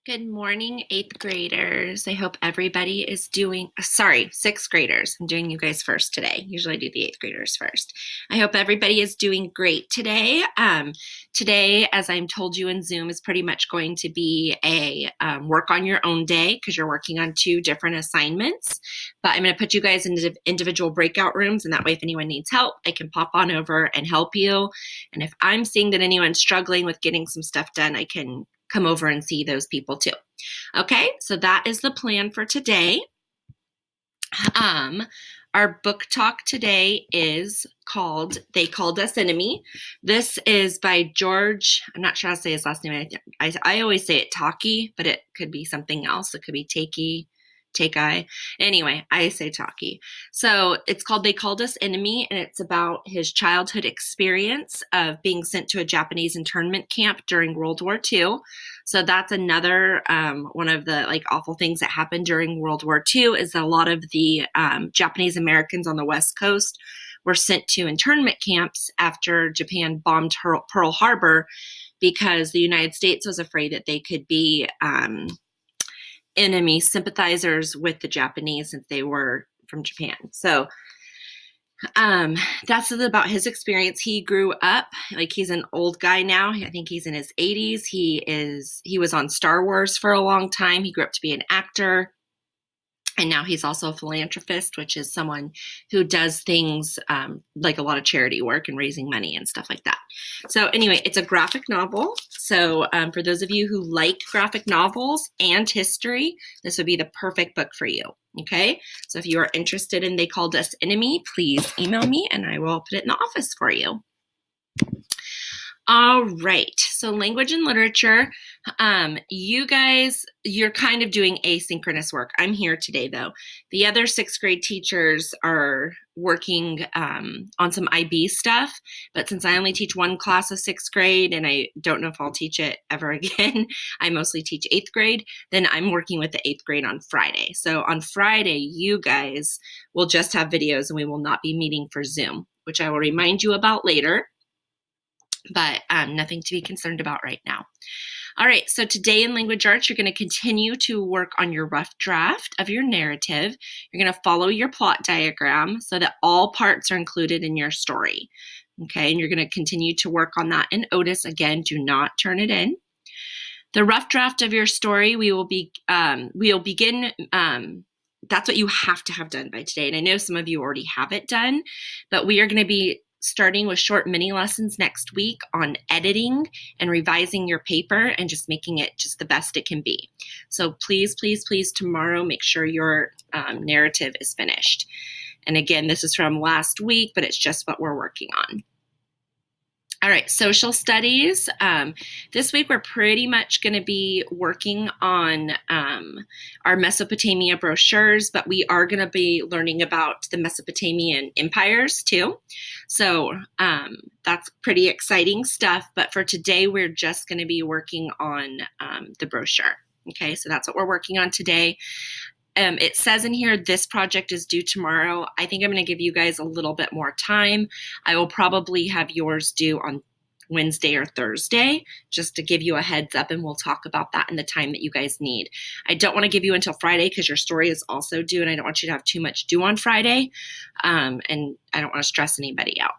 Good morning, eighth graders. I hope everybody is sixth graders. I'm doing you guys first today. Usually I do the eighth graders first. I hope everybody is doing great today. Today, as I'm told you in Zoom, is pretty much going to be a work on your own day because you're working on two different assignments. But I'm going to put you guys into individual breakout rooms, and that way if anyone needs help, I can pop on over and help you. And if I'm seeing that anyone's struggling with getting some stuff done, I can come over and see those people too. Okay, so that is the plan for today. Our book talk today is called They Called Us Enemy. This is by George, I'm not sure how to say his last name. I always say it Taki, but it could be something else. It could be Take-I. Anyway, I say Taki. So it's called They Called Us Enemy, and it's about his childhood experience of being sent to a Japanese internment camp during World War II. So that's another one of the awful things that happened during World War II is that a lot of the Japanese Americans on the West Coast were sent to internment camps after Japan bombed Pearl Harbor because the United States was afraid that they could be enemy sympathizers with the Japanese since they were from Japan. So that's about his experience. He grew up, he's an old guy now. I think he's in his 80s. He was on Star Wars for a long time. He grew up to be an actor. And now he's also a philanthropist, which is someone who does things like a lot of charity work and raising money and stuff like that. So anyway, it's a graphic novel. So for those of you who like graphic novels and history, this would be the perfect book for you. Okay, so if you are interested in They Called Us Enemy, please email me and I will put it in the office for you. All right, so language and literature. You guys, you're kind of doing asynchronous work. I'm here today though. The other sixth grade teachers are working on some IB stuff, but since I only teach one class of sixth grade and I don't know if I'll teach it ever again, I mostly teach eighth grade, then I'm working with the eighth grade on Friday. So on Friday, you guys will just have videos and we will not be meeting for Zoom, which I will remind you about later. But nothing to be concerned about right now. All right, so today in language arts, you're going to continue to work on your rough draft of your narrative. You're going to follow your plot diagram so that all parts are included in your story. Okay, and you're going to continue to work on that in Otis. Again, do not turn it in. The rough draft of your story, we'll begin. That's what you have to have done by today. And I know some of you already have it done, but we are going to be starting with short mini lessons next week on editing and revising your paper and just making it just the best it can be. So please, please, please tomorrow make sure your narrative is finished. And again, this is from last week, but it's just what we're working on. All right, social studies. This week we're pretty much going to be working on our Mesopotamia brochures, but we are going to be learning about the Mesopotamian empires too. So that's pretty exciting stuff. But for today, we're just going to be working on the brochure. Okay, so that's what we're working on today. It says in here, this project is due tomorrow. I think I'm going to give you guys a little bit more time. I will probably have yours due on Wednesday or Thursday, just to give you a heads up, and we'll talk about that in the time that you guys need. I don't want to give you until Friday because your story is also due, and I don't want you to have too much due on Friday, and I don't want to stress anybody out.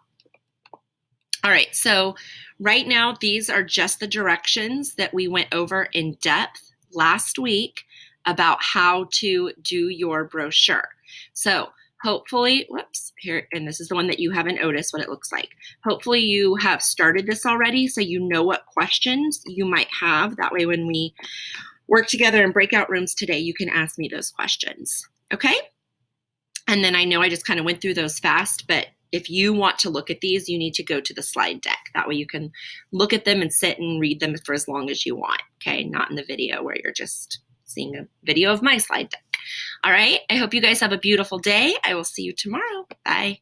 All right, so right now, these are just the directions that we went over in depth last week about how to do your brochure. So hopefully, here, and this is the one that you haven't noticed what it looks like. Hopefully you have started this already so you know what questions you might have. That way when we work together in breakout rooms today, you can ask me those questions, okay? And then I know I just kind of went through those fast, but if you want to look at these, you need to go to the slide deck. That way you can look at them and sit and read them for as long as you want, okay? Not in the video where you're just seeing a video of my slide deck. All right, I hope you guys have a beautiful day. I will see you tomorrow. Bye.